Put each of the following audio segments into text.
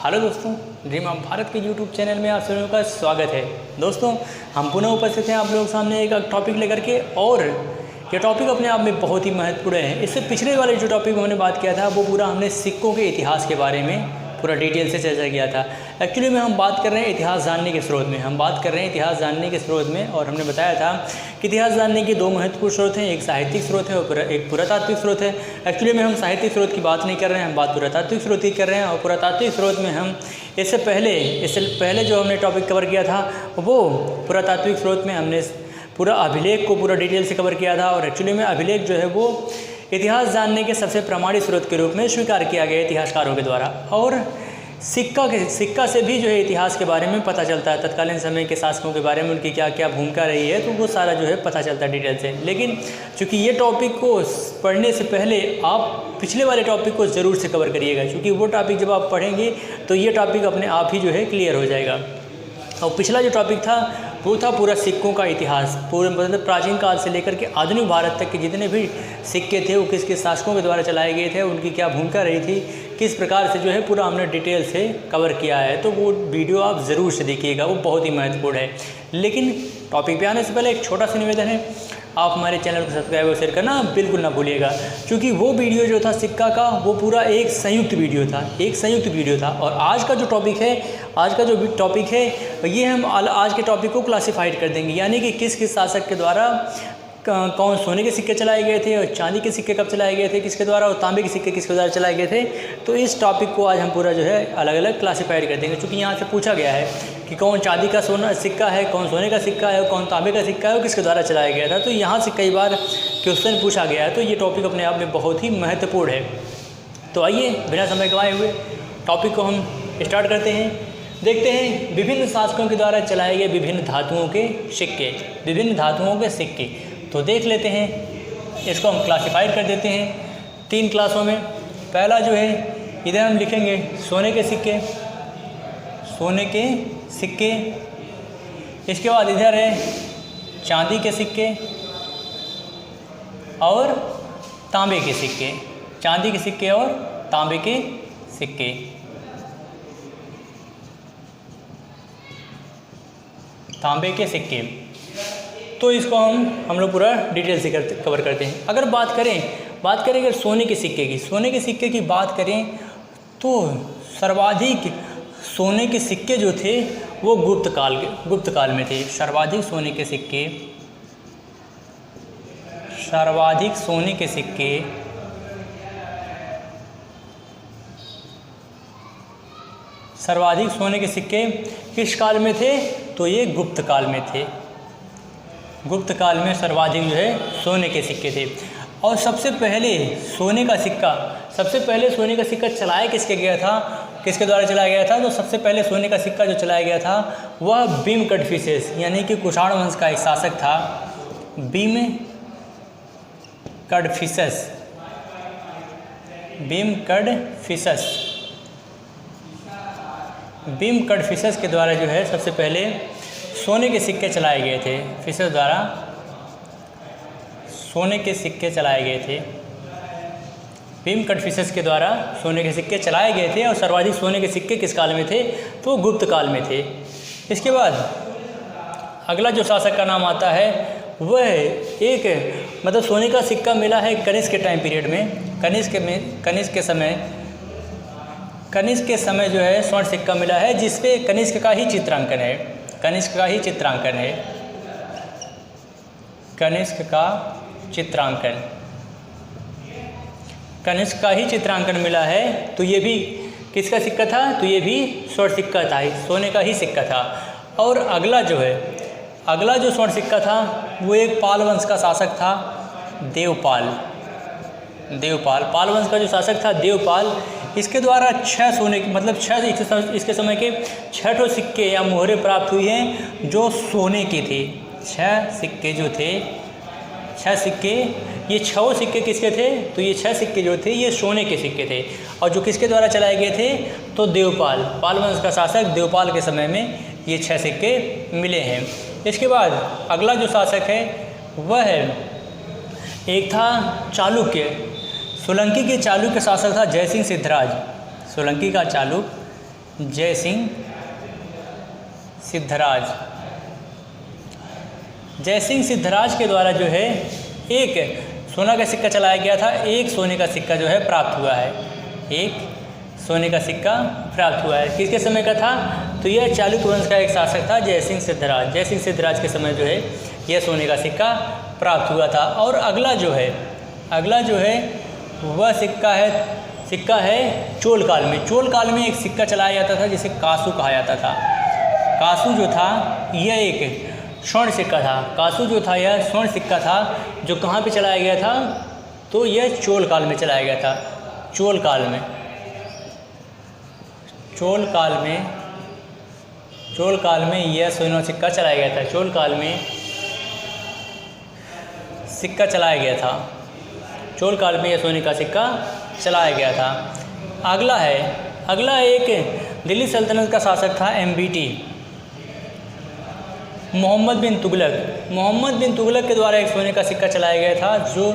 Hello दोस्तों, dream of Bharat के YouTube channel में आप सभी का स्वागत है। दोस्तों, हम पुनः उपस्थित हैं आप लोगों के सामने एक टॉपिक लेकर के, और ये टॉपिक अपने आप में बहुत ही महत्वपूर्ण है। इससे पिछले वाले जो टॉपिक हमने बात किया था वो पूरा हमने सिक्कों के इतिहास के बारे में पूरा डिटेल से चर्चा किया था। एक्चुअली में हम बात कर रहे हैं इतिहास जानने के स्रोत में, और हमने बताया था कि इतिहास जानने के दो महत्वपूर्ण स्रोत हैं, एक साहित्यिक स्रोत है और एक पुरातात्विक स्रोत है। एक्चुअली में हम साहित्यिक स्रोत की बात नहीं कर रहे हैं, हम बात पुरातात्विक स्रोत की कर रहे हैं। और पुरातात्विक स्रोत में हम इससे पहले जो हमने टॉपिक कवर किया था वो पुरातात्विक स्रोत में हमने पूरा अभिलेख को पूरा डिटेल से कवर किया था। और एक्चुअली में अभिलेख जो है वो इतिहास जानने के सबसे प्रामाणिक स्रोत के रूप में स्वीकार किया गया इतिहासकारों के द्वारा। और सिक्का से भी जो है इतिहास के बारे में पता चलता है, तत्कालीन समय के शासकों के बारे में उनकी क्या क्या भूमिका रही है, तो वो सारा जो है पता चलता है डिटेल से। लेकिन चूँकि ये टॉपिक को पढ़ने से पहले आप पिछले वाले टॉपिक को ज़रूर से कवर करिएगा, क्योंकि वो टॉपिक जब आप पढ़ेंगे तो ये टॉपिक अपने आप ही जो है क्लियर हो जाएगा। और पिछला जो टॉपिक था वो था पूरा सिक्कों का इतिहास, पूरे मतलब प्राचीन काल से लेकर के आधुनिक भारत तक के जितने भी सिक्के थे वो किस किस शासकों के द्वारा चलाए गए थे, उनकी क्या भूमिका रही थी, किस प्रकार से जो है पूरा हमने डिटेल से कवर किया है। तो वो वीडियो आप ज़रूर से देखिएगा, वो बहुत ही महत्वपूर्ण है। लेकिन टॉपिक पे आने से पहले एक छोटा सा निवेदन है, आप हमारे चैनल को सब्सक्राइब और शेयर करना बिल्कुल ना भूलिएगा, क्योंकि वो वीडियो जो था सिक्का का वो पूरा एक संयुक्त वीडियो था। और आज का जो टॉपिक है ये हम आज के टॉपिक को क्लासिफाइड कर देंगे, यानी कि किस किस शासक के द्वारा कौन सोने के सिक्के चलाए गए थे और चांदी के सिक्के कब चलाए गए थे किसके द्वारा, और तांबे के सिक्के किसके द्वारा चलाए गए थे। तो इस टॉपिक को आज हम पूरा जो है अलग अलग क्लासिफाइड कर देंगे, क्योंकि यहाँ से पूछा गया है कि कौन चांदी का सिक्का है, कौन सोने का सिक्का है, कौन तांबे का सिक्का है और किसके द्वारा चलाया गया था। तो यहाँ से कई बार क्वेश्चन पूछा गया है, तो ये टॉपिक अपने आप में बहुत ही महत्वपूर्ण है। तो आइए बिना समय गंवाए हुए टॉपिक को हम स्टार्ट करते हैं। देखते हैं विभिन्न शासकों के द्वारा चलाए गए विभिन्न धातुओं के सिक्के। तो देख लेते हैं, इसको हम क्लासिफाइड कर देते हैं 3 क्लासों में। पहला जो है इधर हम लिखेंगे सोने के सिक्के, इसके बाद इधर है चांदी के सिक्के और तांबे के सिक्के, और तांबे के सिक्के। तो इसको हम लोग पूरा डिटेल से कवर करते हैं। अगर बात करें अगर सोने के सिक्के की बात करें तो सर्वाधिक सोने के सिक्के जो थे वो गुप्त काल में थे। सर्वाधिक सोने के सिक्के किस काल में थे, तो ये गुप्त काल में थे। गुप्त काल में सर्वाधिक जो है सोने के सिक्के थे। और सबसे पहले सोने का सिक्का चलाया किसके द्वारा चलाया गया था। तो सबसे पहले सोने का सिक्का जो चलाया गया था वह भीमकडफिसेस यानी कि कुषाण वंश का एक शासक था, भीमकडफिसेस के द्वारा जो है सबसे पहले सोने के सिक्के चलाए गए थे। फिशर द्वारा सोने के सिक्के चलाए गए थे, भीमकडफिसेस के द्वारा सोने के सिक्के चलाए गए थे। और सर्वाधिक सोने के सिक्के किस काल में थे, तो गुप्त काल में थे। इसके बाद अगला जो शासक का नाम आता है वह एक मतलब सोने का सिक्का मिला है कनिष्क के टाइम पीरियड में। कनिष्क के समय जो है स्वर्ण सिक्का मिला है, जिसपे कनिष्क का ही चित्रांकन मिला है। तो ये भी किसका सिक्का था, तो ये भी स्वर्ण सिक्का था, सोने का ही सिक्का था। और अगला जो स्वर्ण सिक्का था वो एक पाल वंश का शासक था, देवपाल। पाल वंश का जो शासक था देवपाल, इसके द्वारा 6 सोने की मतलब 6 इसके समय के 6 सिक्के या मोहरे प्राप्त हुई हैं जो सोने के थे। 6 सिक्के, ये 6 सिक्के किसके थे, तो ये 6 सिक्के जो थे ये सोने के सिक्के थे। और जो किसके द्वारा चलाए गए थे, तो पाल वंश का शासक देवपाल के समय में ये 6 सिक्के मिले हैं। इसके बाद अगला जो शासक है वह है, एक था सोलंकी के चालुक्य शासक था जयसिंह सिद्धराज। सोलंकी का चालुक्य जय सिंह सिद्धराज। जय सिंह सिद्धराज के द्वारा जो है एक सोना का सिक्का चलाया गया था, एक सोने का सिक्का जो है प्राप्त हुआ है, एक सोने का सिक्का प्राप्त हुआ है। किसके समय का था? तो यह चालुक्य वंश का एक शासक था जय सिंह सिद्धराज। जय सिंह सिद्धराज के समय जो है यह सोने का सिक्का प्राप्त हुआ था। और अगला जो है वह सिक्का है चोल काल में। चोल काल में एक सिक्का चलाया जाता था जिसे कासू कहा जाता था। कासू जो था यह एक स्वर्ण सिक्का था। कासू जो था यह स्वर्ण सिक्का था जो कहाँ पे चलाया गया था? तो यह चोल काल में चलाया गया था। चोल काल में यह सोना सिक्का चलाया गया था। चोल काल में सिक्का चलाया गया था। चोल काल में यह सोने का सिक्का चलाया गया था। अगला एक दिल्ली सल्तनत का शासक था MBT, मोहम्मद बिन तुगलक के द्वारा एक सोने का सिक्का चलाया गया था जो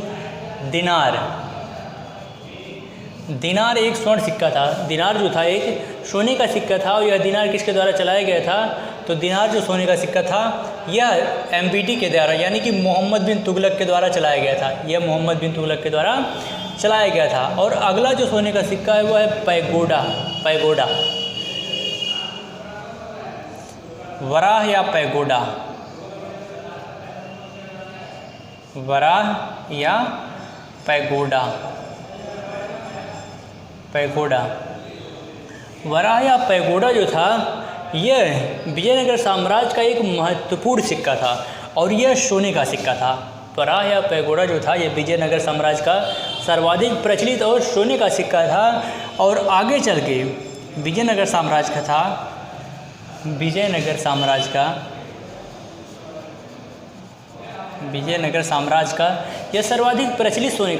दिनार एक स्वर्ण सिक्का था। दिनार जो था एक सोने का सिक्का था और यह दिनार किसके द्वारा चलाया गया था? तो दिनार जो सोने का सिक्का था यह MBT के द्वारा यानी कि मोहम्मद बिन तुगलक के द्वारा चलाया गया था। यह मोहम्मद बिन तुगलक के द्वारा चलाया गया था। और अगला जो सोने का सिक्का है वह है पैगोडा। वराह या पैगोडा, वराह या पैगोडा। वराह या पैगोडा जो था यह विजयनगर साम्राज्य का एक महत्वपूर्ण सिक्का था और यह सोने का सिक्का था। वराह या पैगोडा जो था यह विजयनगर साम्राज्य का सर्वाधिक प्रचलित और सोने का सिक्का था। और आगे चल के विजयनगर साम्राज्य का यह सर्वाधिक प्रचलित सोने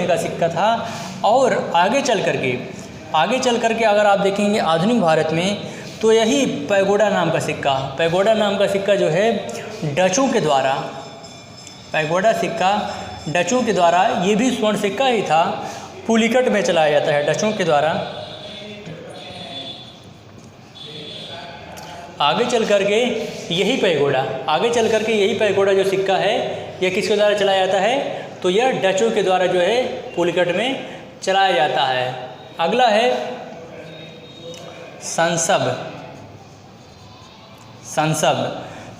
का सिक्का था। और आगे चल करके अगर आप देखेंगे आधुनिक भारत में तो यही पैगोडा नाम का सिक्का जो है डचों के द्वारा, पैगोडा सिक्का डचों के द्वारा, ये भी स्वर्ण सिक्का ही था, पुलिकट में चलाया जाता है डचों के द्वारा। आगे चल करके यही पैगोडा जो सिक्का है यह किसके द्वारा चलाया जाता है? तो यह डचों के द्वारा जो है पुलिकट में चलाया जाता है। अगला है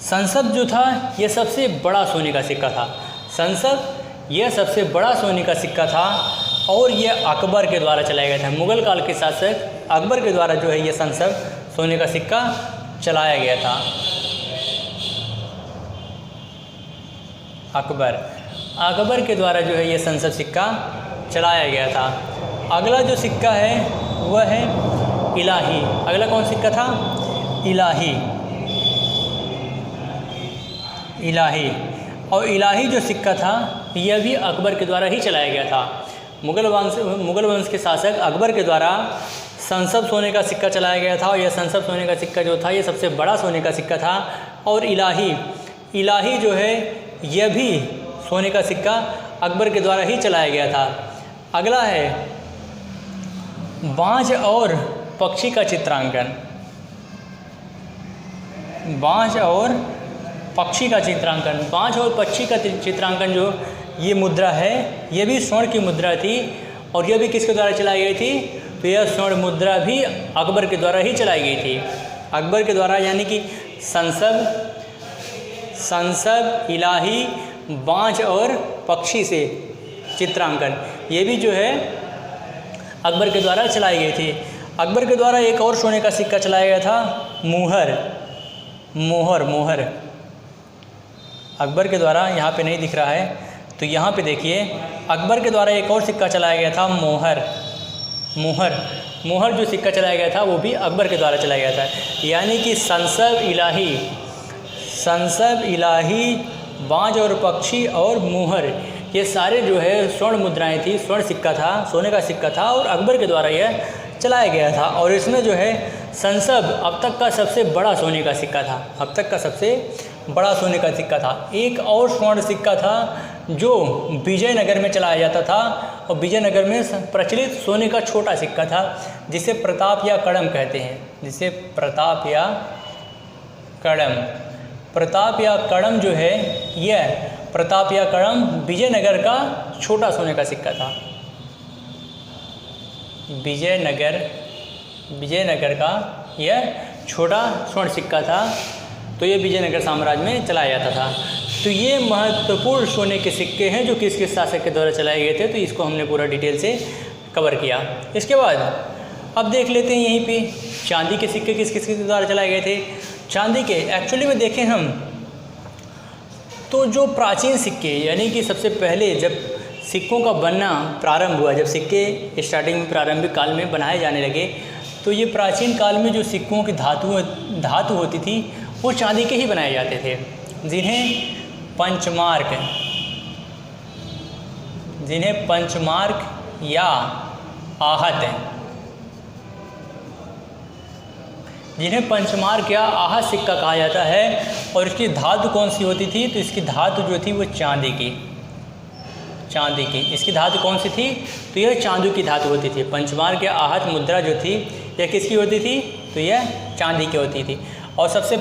संसब जो था यह सबसे बड़ा सोने का सिक्का था। यह सबसे बड़ा सोने का सिक्का था और यह अकबर के द्वारा चलाया गया था। मुगल काल के शासक अकबर के द्वारा जो है यह संसब सोने का सिक्का चलाया गया था। अकबर के द्वारा जो है यह संसद सिक्का चलाया गया था। अगला जो सिक्का है वह है इलाही। अगला कौन सिक्का था? इलाही। और इलाही जो सिक्का था यह भी अकबर के द्वारा ही चलाया गया था। मुगल वंश के शासक अकबर के द्वारा संसद सोने का सिक्का चलाया गया था और यह संसद सोने का सिक्का जो था यह सबसे बड़ा सोने का सिक्का था। और इलाही जो है यह भी सोने का सिक्का अकबर के द्वारा ही चलाया गया था। अगला है बाज और पक्षी का चित्रांकन। बाज और पक्षी का चित्रांकन जो ये मुद्रा है यह भी स्वर्ण की मुद्रा थी और यह भी किसके द्वारा चलाई गई थी? तो यह स्वर्ण मुद्रा भी अकबर के द्वारा ही चलाई गई थी। अकबर के द्वारा यानी कि संसद, इलाही, बाज और पक्षी से चित्रांकन ये भी जो है अकबर के द्वारा चलाई गई थी। अकबर के द्वारा एक और सोने का सिक्का चलाया गया था मोहर। अकबर के द्वारा यहाँ पे नहीं दिख रहा है तो यहाँ पे देखिए अकबर के द्वारा एक और सिक्का चलाया गया था मोहर जो सिक्का चलाया गया था वो भी अकबर के द्वारा चलाया गया था। यानी कि संसद, इलाही, बाज और पक्षी और मोहर ये सारे जो है स्वर्ण मुद्राएं थी, स्वर्ण सिक्का था, सोने का सिक्का था और अकबर के द्वारा यह चलाया गया था। और इसमें जो है संसद अब तक का सबसे बड़ा सोने का सिक्का था। एक और स्वर्ण सिक्का था जो विजयनगर में चलाया जाता था, और विजयनगर में प्रचलित सोने का छोटा सिक्का था जिसे प्रताप या कड़म कहते हैं, जिसे प्रताप या कड़म। प्रताप या कड़म जो है, यह प्रताप या कड़म विजयनगर का छोटा सोने का सिक्का था। विजयनगर का यह छोटा स्वर्ण सिक्का था, तो ये विजयनगर साम्राज्य में चलाया जाता था। तो ये महत्वपूर्ण सोने के सिक्के हैं जो किस किस शासक के द्वारा चलाए गए थे, तो इसको हमने पूरा डिटेल से कवर किया। इसके बाद अब देख लेते हैं यहीं पे चांदी के सिक्के किस किस के द्वारा चलाए गए थे। चांदी के एक्चुअली में देखें हम तो जो प्राचीन सिक्के, यानी कि सबसे पहले जब सिक्कों का बनना प्रारंभ हुआ, जब सिक्के स्टार्टिंग में प्रारंभिक काल में बनाए जाने लगे, तो ये प्राचीन काल में जो सिक्कों की धातु होती थी वो चांदी के ही बनाए जाते थे, जिन्हें पंचमार्क या आहत सिक्का कहा जाता है। और इसकी धातु कौन सी होती थी, तो इसकी धातु जो थी वो चांदी की। इसकी धातु कौन सी थी, तो यह चांदी की धातु होती थी। पंचमार्क या आहत मुद्रा जो थी यह किसकी होती थी, तो यह चांदी की होती थी। और सबसे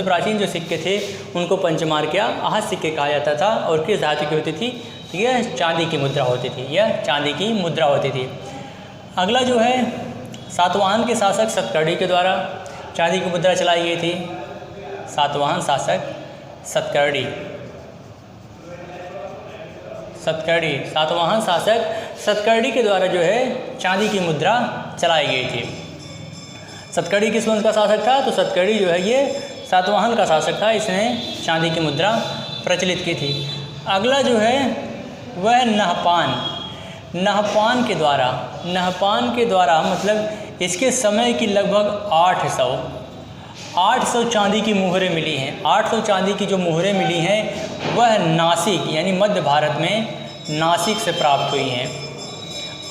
प्राचीन जो सिक्के थे उनको पंचमार्क या आहत सिक्के कहा जाता था। और किस धातु की होती थी, तो यह चांदी की मुद्रा होती थी। अगला जो है सातवाहन के शासक सतकर्णी के द्वारा चांदी की मुद्रा चलाई गई थी। सातवाहन शासक सतकर्णी के द्वारा जो है चांदी की मुद्रा चलाई गई थी। सतकर्णी किस वंश का शासक था, तो सतकर्णी जो है ये सातवाहन का शासक था, इसने चांदी की मुद्रा प्रचलित की थी। अगला जो है वह नहपान के द्वारा मतलब इसके समय की लगभग 800 चांदी की मुहरें मिली हैं। 800 चांदी की जो मुहरें मिली हैं वह नासिक यानी मध्य भारत में नासिक से प्राप्त हुई हैं।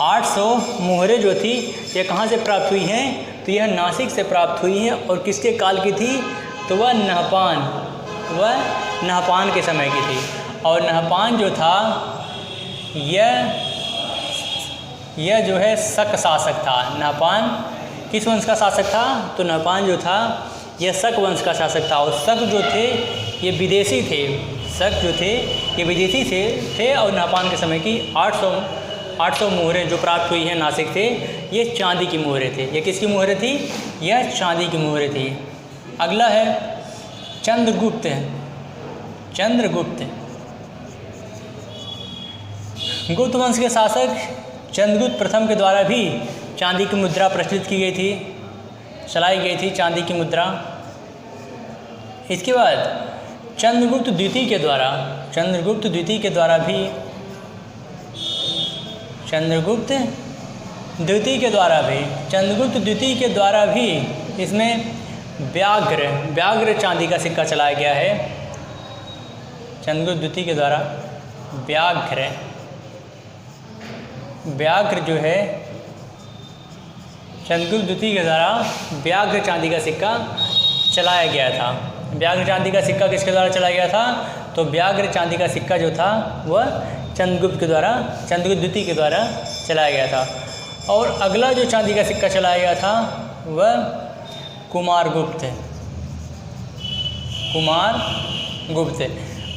800 मुहरें जो थी ये कहाँ से प्राप्त हुई हैं, तो यह नासिक से प्राप्त हुई हैं। और किसके काल की थी, तो वह नहपान के समय की थी। और नहपान जो था यह जो है शक शासक था। नहपान किस वंश का शासक था, तो नहपान जो था यह शक वंश का शासक था। और शक जो थे ये विदेशी थे। और नहपान के समय की 800 मुहरें जो प्राप्त हुई हैं नासिक से, ये चांदी की मुहरें थे। ये किसकी मुहरें थी, यह चांदी की मुहरें थी। अगला है चंद्रगुप्त। गुप्त वंश के शासक चंद्रगुप्त प्रथम के द्वारा भी चांदी की मुद्रा प्रचलित की गई थी, चलाई गई थी चांदी की मुद्रा। इसके बाद चंद्रगुप्त द्वितीय के द्वारा भी इसमें व्याघ्र चांदी का सिक्का चलाया गया है। चंद्रगुप्त द्वितीय के द्वारा व्याघ्र जो है चंद्रगुप्त द्वितीय के द्वारा व्याघ्र चांदी का सिक्का चलाया गया था। व्याघ्र चांदी का सिक्का किसके द्वारा चलाया गया था, तो व्याघ्र चांदी का सिक्का जो था वह चंद्रगुप्त द्वितीय के द्वारा चलाया गया था। और अगला जो चांदी का सिक्का चलाया गया था वह कुमारगुप्त।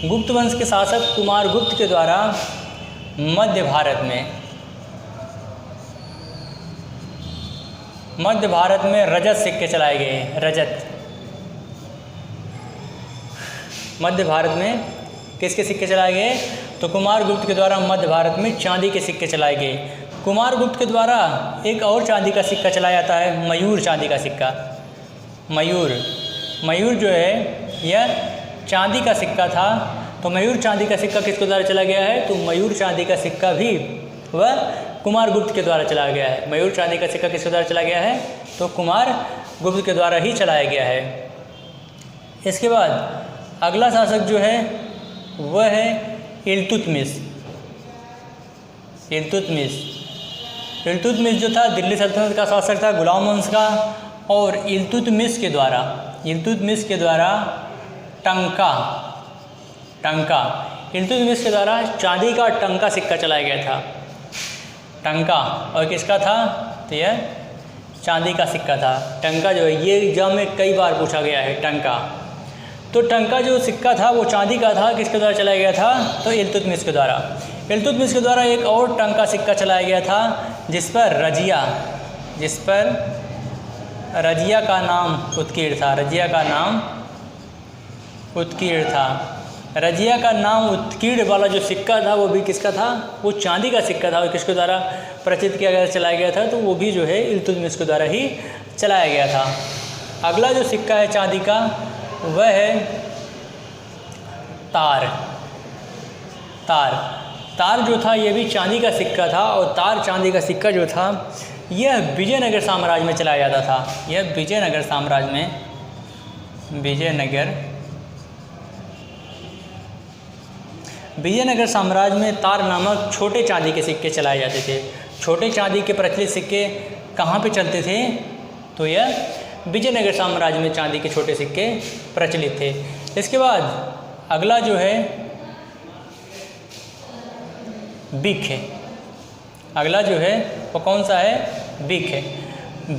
गुप्त वंश के शासक कुमारगुप्त के द्वारा मध्य भारत में रजत सिक्के चलाए गए। मध्य भारत में किसके सिक्के चलाए गए, तो कुमारगुप्त के द्वारा मध्य भारत में चांदी के सिक्के चलाए गए। कुमारगुप्त के द्वारा एक और चांदी का सिक्का चलाया जाता है, मयूर चांदी का सिक्का। मयूर जो है यह चांदी का सिक्का था। तो मयूर चांदी का सिक्का किसके द्वारा चला गया है, तो मयूर चांदी का सिक्का भी वह कुमारगुप्त के द्वारा चलाया गया है। मयूर चांदी का सिक्का किसके द्वारा चला गया है, तो कुमारगुप्त के द्वारा ही चलाया गया है। इसके बाद अगला शासक जो है वह है इल्तुतमिश। इल्तुतमिश जो था दिल्ली सल्तनत का शासक था, गुलाम वंश का। और इल्तुतमिश के द्वारा टंका इल्तुतमिश के द्वारा चांदी का टंका सिक्का चलाया गया था। टंका और किसका था? तो यह चांदी का सिक्का था। टंका जो है ये एग्जाम में कई बार पूछा गया है, टंका। तो टंका जो सिक्का था वो चांदी का था, किसके द्वारा चलाया गया था? तो इल्तुतमिश के द्वारा। इल्तुतमिश के द्वारा एक और टंका सिक्का चलाया गया था जिस पर रजिया का नाम उत्कीर्ण था। रजिया का नाम उत्कीर्ण था। रजिया का नाम उत्कीर्ण वाला जो सिक्का था वो भी किसका था? वो चांदी का सिक्का था और किसके द्वारा प्रचित किया गया, चलाया गया था? तो वो भी जो है इल्तुतमिश के द्वारा ही चलाया गया था। अगला जो सिक्का है चांदी का वह है तार जो था ये भी चांदी का सिक्का था और तार चांदी का सिक्का जो था यह विजयनगर साम्राज्य में चलाया जाता था। यह विजयनगर साम्राज्य में तार नामक छोटे चांदी के सिक्के चलाए जाते थे। छोटे चांदी के प्रचलित सिक्के कहाँ पे चलते थे? तो यह विजयनगर साम्राज्य में चांदी के छोटे सिक्के प्रचलित थे। इसके बाद अगला जो है बिक है। अगला जो है वो कौन सा है? बिक है।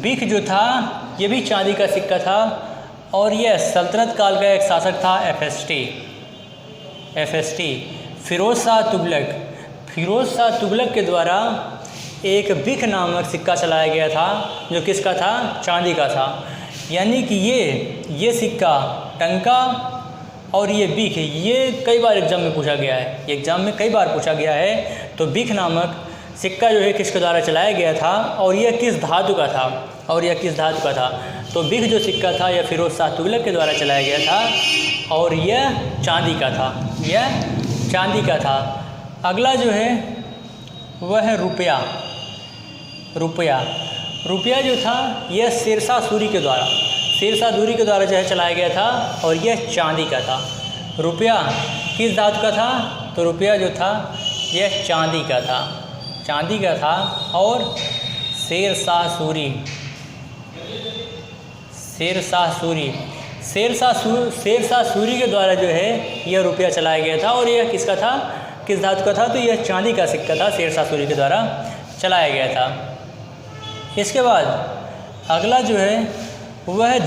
बिक जो था ये भी चांदी का सिक्का था और यह सल्तनत काल का एक शासक था एफएसटी फिरोज शाह तुगलक के द्वारा एक बिक नामक सिक्का चलाया गया था जो किसका था? चांदी का था। यानी कि ये सिक्का टंका और ये बिक है, ये कई बार एग्जाम में पूछा गया है। तो बिक नामक सिक्का जो है किसके द्वारा चलाया गया था और यह किस धातु का था? तो बिक जो सिक्का था यह फिरोज शाह तुगलक के द्वारा चलाया गया था और यह चांदी का था। अगला जो है वह है रुपया जो था यह शेरशाह सूरी के द्वारा जो है चलाया गया था और यह चांदी का था। रुपया किस धातु का था? तो रुपया जो था यह चांदी का था और शेरशाह सूरी के द्वारा जो है यह रुपया चलाया गया था और यह किसका था? किस धातु का था? तो यह चांदी का सिक्का था, शेरशाह सूरी के द्वारा चलाया गया था। इसके बाद अगला जो है वह है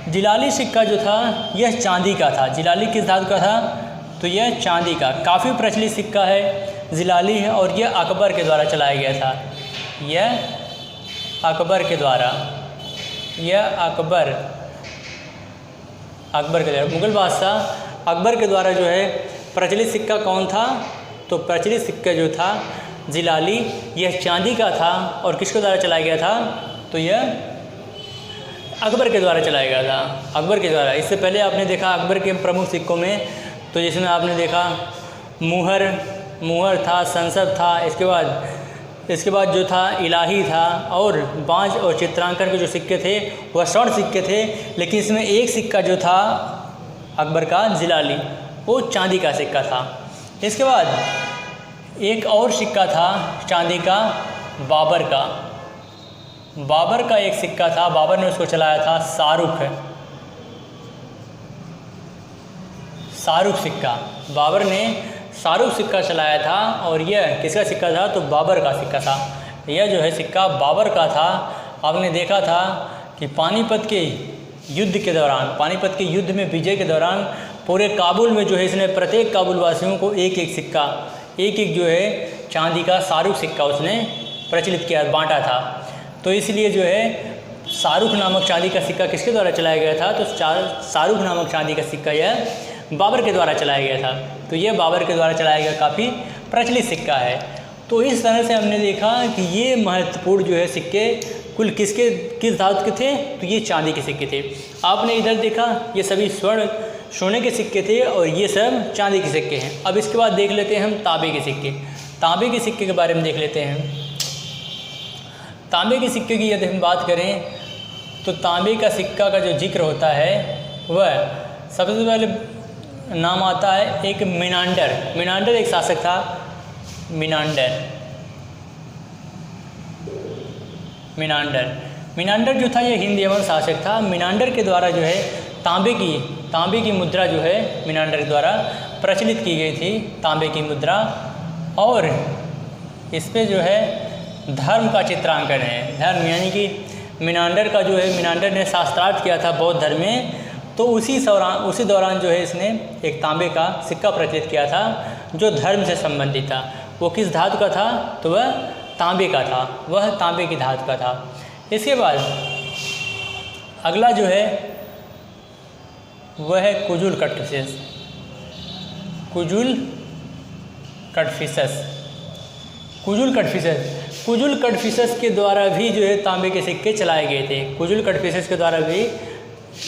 जिलाली सिक्का जो था यह चांदी का था। जिलाली किस धातु का था? तो यह चांदी का काफ़ी प्रचलित सिक्का है जिलाली है और यह अकबर के द्वारा चलाया गया था। अकबर के द्वारा मुगल बादशाह अकबर के द्वारा जो है प्रचलित सिक्का कौन था? तो प्रचलित सिक्का जो था जिलाली यह चांदी का था और किसके द्वारा चलाया गया था? तो यह अकबर के द्वारा चलाया गया था। इससे पहले आपने देखा अकबर के प्रमुख सिक्कों में, तो जिसमें आपने देखा मुहर था, संसद था, इसके बाद जो था इलाही था और बाँझ और चित्रांकन के जो सिक्के थे वह स्वर्ण सिक्के थे। लेकिन इसमें एक सिक्का जो था अकबर का जिलाली वो चांदी का सिक्का था। इसके बाद एक और सिक्का था चांदी का बाबर का एक सिक्का था। बाबर ने उसको चलाया था शाहरुख सिक्का। बाबर ने शाहरुख सिक्का चलाया था और यह किसका सिक्का था? तो बाबर का सिक्का था। यह जो है सिक्का बाबर का था। आपने देखा था कि पानीपत के युद्ध में विजय के दौरान पूरे काबुल में जो है इसने प्रत्येक काबुल वासियों को एक सिक्का जो है चांदी का शाहरुख सिक्का उसने प्रचलित किया, बांटा था। तो इसलिए जो है शाहरुख नामक चांदी का सिक्का किसके द्वारा चलाया गया था? तो शाहरुख नामक चांदी का सिक्का यह बाबर के द्वारा चलाया गया था। तो यह बाबर के द्वारा चलाया गया काफ़ी प्रचलित सिक्का है। तो इस तरह से हमने देखा कि ये महत्वपूर्ण जो है सिक्के कुल किस धातु के थे? तो ये चांदी के सिक्के थे। आपने इधर देखा ये सभी सोने के सिक्के थे और ये सब चांदी के सिक्के हैं। अब इसके बाद देख लेते हैं हम तांबे के सिक्के के बारे में देख लेते हैं। तांबे के सिक्के की यदि हम बात करें तो तांबे का सिक्का का जो जिक्र होता है वह सबसे पहले नाम आता है एक मिनांडर एक शासक था। मिनांडर जो था ये हिंद यवन शासक था। मिनांडर के द्वारा जो है तांबे की मुद्रा जो है मिनांडर द्वारा प्रचलित की गई थी, तांबे की मुद्रा। और इस पे जो है धर्म का चित्रांकन है। धर्म यानी कि मिनांडर का जो है, मिनांडर ने शास्त्रार्थ किया था बौद्ध धर्म में, तो उसी दौरान जो है इसने एक तांबे का सिक्का प्रचलित किया था जो धर्म से संबंधित था। वो किस धातु का था? तो वह तांबे का था, वह तांबे की धातु का था। इसके बाद अगला जो है वह है कुजुल कटफिशस। कुजुल कटफिशस के द्वारा भी जो है तांबे के सिक्के चलाए गए थे। कुजुल कटफिशस के द्वारा भी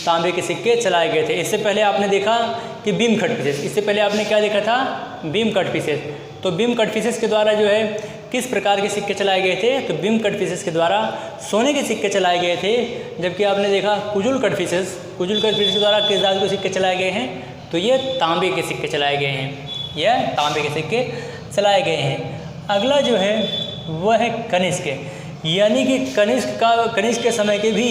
तांबे के सिक्के चलाए गए थे। इससे पहले आपने देखा कि बीम कटफिशस, इससे पहले आपने क्या देखा था? Beam Kadphises. तो बीम कटफिशस के द्वारा जो है किस प्रकार के सिक्के चलाए गए थे? तो बीम कटफिशस के द्वारा सोने के सिक्के चलाए गए थे। जबकि आपने देखा कुजुल कटफिशस के द्वारा किस धातु के सिक्के चलाए गए हैं? तो ये तांबे के सिक्के चलाए गए हैं, यह तांबे के सिक्के चलाए गए हैं। अगला जो है वह है कनिष्क, यानी कि कनिष्क के समय के भी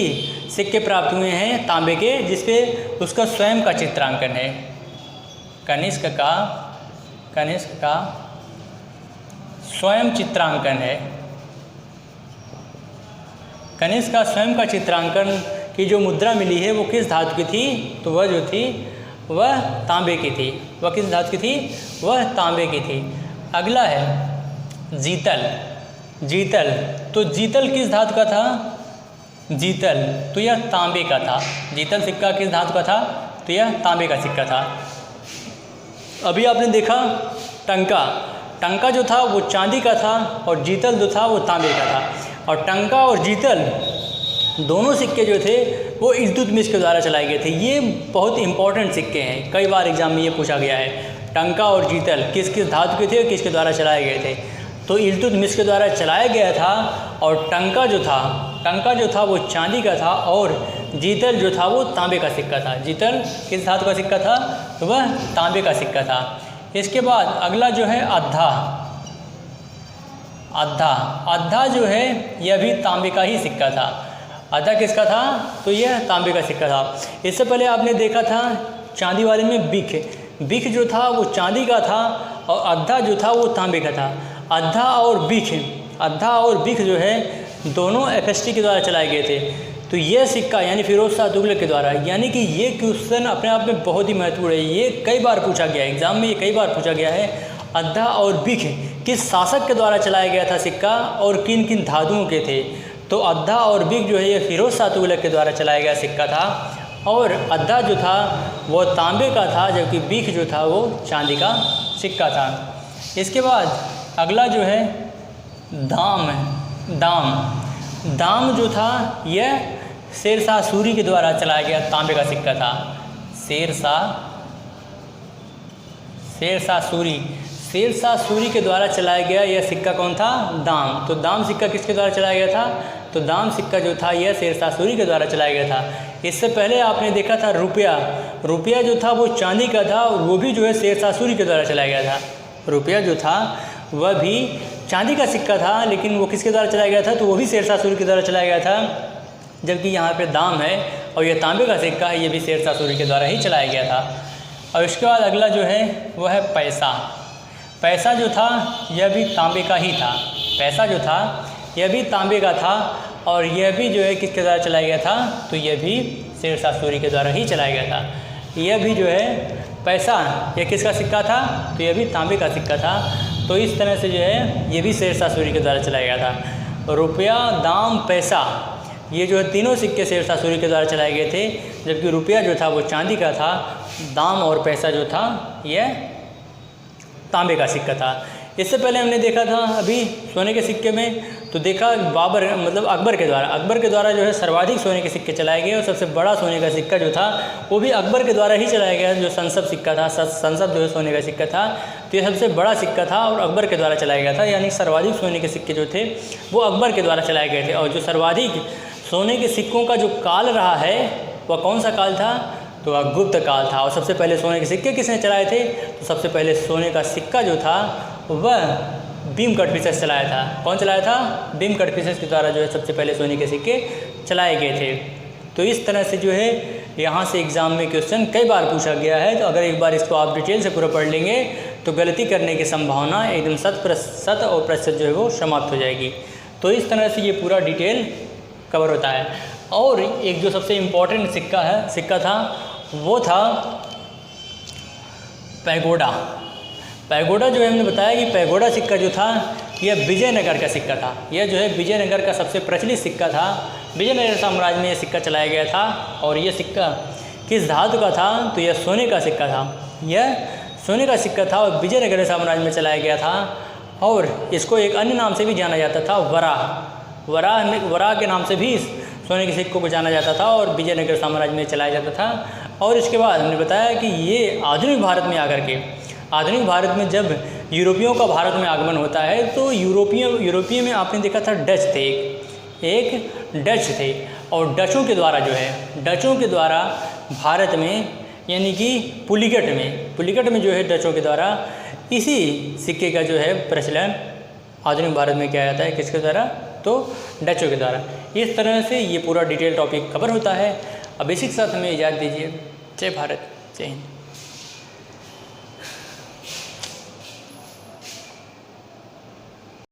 सिक्के प्राप्त हुए हैं तांबे के, जिसपे उसका स्वयं का चित्रांकन है। कनिष्क का स्वयं चित्रांकन है। कनिष्क का स्वयं का चित्रांकन की जो मुद्रा मिली है वो किस धातु की थी? तो वह जो थी वह तांबे की थी। वह किस धातु की थी? वह तांबे की थी। अगला है जीतल। तो जीतल किस धातु का था? जीतल तो यह तांबे का था। जीतल सिक्का किस धातु का था? तो यह तांबे का सिक्का था। अभी आपने देखा टंका जो था वो चांदी का था और जीतल जो था वो तांबे का था। और टंका और जीतल दोनों सिक्के जो थे वो इल्तुतमिश के द्वारा चलाए गए थे। ये बहुत इंपॉर्टेंट सिक्के हैं, कई बार एग्जाम में ये पूछा गया है। टंका और जीतल किस धातु के थे और किसके द्वारा चलाए गए थे? तो इल्तुतमिश के द्वारा चलाया गया था। और टंका जो था वो चांदी का था और जीतल जो था वो तांबे का सिक्का था। जीतल किस धातु का सिक्का था? तो वह तांबे का सिक्का था। इसके बाद अगला जो है अद्धा जो है यह भी तांबे का ही सिक्का था। अद्धा किसका था? तो यह तांबे का सिक्का था। इससे पहले आपने देखा था चांदी वाले में बिख जो था वो चांदी का था और अद्धा जो था वो तांबे का था। अद्धा और बिख जो है दोनों FST के द्वारा चलाए गए थे। तो ये सिक्का यानी फिरोज शाह तुगलक के द्वारा, यानी कि ये क्वेश्चन अपने आप में बहुत ही महत्वपूर्ण है। ये कई बार पूछा गया है एग्जाम में, ये कई बार पूछा गया है। अद्धा और बिख किस शासक के द्वारा चलाया गया था सिक्का और किन किन धातुओं के थे? तो अद्धा और बिख जो है ये फिरोज शाह तुगलक के द्वारा चलाया गया सिक्का था। और अद्धा जो था वो तांबे का था जबकि बिख जो था वो चांदी का सिक्का था। इसके बाद अगला जो है दाम जो था यह शेरशाह सूरी के द्वारा चलाया गया तांबे का सिक्का था। शेरशाह सूरी के द्वारा चलाया गया यह सिक्का कौन था? दाम। तो दाम सिक्का किसके द्वारा चलाया गया था? तो दाम सिक्का जो था यह शेरशाह सूरी के द्वारा चलाया गया था। इससे पहले आपने देखा था रुपया जो था वो चांदी का था और वो भी जो है शेरशाह सूरी के द्वारा चलाया गया था। रुपया जो था वह भी चांदी का सिक्का था, लेकिन वो किसके द्वारा चलाया गया था? तो वो भी शेरशाह सूरी के द्वारा चलाया गया था। जबकि यहाँ पे दाम है और यह तांबे का सिक्का है, ये भी शेरशाह सूरी के द्वारा ही चलाया गया था। और इसके बाद अगला जो है वह है पैसा जो था यह भी तांबे का ही था। पैसा जो था यह भी तांबे का था और यह भी जो है किसके द्वारा चलाया गया था? तो यह भी शेरशाह सूरी के द्वारा ही चलाया गया था। यह भी जो है पैसा यह किसका सिक्का था? तो यह भी तांबे का सिक्का था। तो इस तरह से जो है ये भी शेरशाह सूरी के द्वारा चलाया गया था। रुपया, दाम, पैसा ये जो है तीनों सिक्के शेरशाह सूरी के द्वारा चलाए गए थे। जबकि रुपया जो था वो चांदी का था, दाम और पैसा जो था यह तांबे का सिक्का था। इससे पहले हमने देखा था अभी सोने के सिक्के में, तो देखा अकबर के द्वारा जो है सर्वाधिक सोने के सिक्के चलाए गए और सबसे बड़ा सोने का सिक्का जो था वो भी अकबर के द्वारा ही चलाया गया। जो संसद सिक्का था, संसद जो है सोने का सिक्का था, तो ये सबसे बड़ा सिक्का था और अकबर के द्वारा चलाया गया था। यानी सर्वाधिक सोने के सिक्के जो थे वो अकबर के द्वारा चलाए गए थे। और जो सर्वाधिक सोने के सिक्कों का जो काल रहा है वह कौन सा काल था? तो वह गुप्त काल था। और सबसे पहले सोने के सिक्के किसने चलाए थे? तो सबसे पहले सोने का सिक्का जो था वह बीम कटफिशस चलाया था। कौन चलाया था? बीम कटफिशस के द्वारा जो है सबसे पहले सोने के सिक्के चलाए गए थे। तो इस तरह से जो है यहाँ से एग्ज़ाम में क्वेश्चन कई बार पूछा गया है। तो अगर एक बार इसको आप डिटेल से पूरा पढ़ लेंगे तो गलती करने की संभावना एकदम 100% जो है वो समाप्त हो जाएगी। तो इस तरह से ये पूरा डिटेल कवर होता है। और एक जो सबसे इम्पोर्टेंट सिक्का था वो था पैगोडा। पैगोडा जो है हमने बताया कि पैगोडा सिक्का जो था यह विजयनगर का सिक्का था। यह जो है विजयनगर का सबसे प्रचलित सिक्का था। विजयनगर साम्राज्य में यह सिक्का चलाया गया था। और यह सिक्का किस धातु का था? तो यह सोने का सिक्का था। यह सोने का सिक्का था और विजयनगर साम्राज्य में चलाया गया था। और इसको एक अन्य नाम से भी जाना जाता था, वराह के नाम से भी सोने के सिक्कों को जाना जाता था और विजयनगर साम्राज्य में चलाया जाता था। और इसके बाद हमने बताया कि ये आधुनिक भारत में आकर के, आधुनिक भारत में जब यूरोपियों का भारत में आगमन होता है तो यूरोपीय में आपने देखा था डच थे, एक डच थे। और डचों के द्वारा भारत में यानी कि पुलिकट में जो है डचों के द्वारा इसी सिक्के का जो है प्रचलन आधुनिक भारत में किया जाता है। किसके द्वारा? तो डचों के द्वारा। इस तरह से ये पूरा डिटेल टॉपिक कवर होता है। अब इसी के साथ हमें इजाज़त दीजिए। जय भारत, जय हिंद।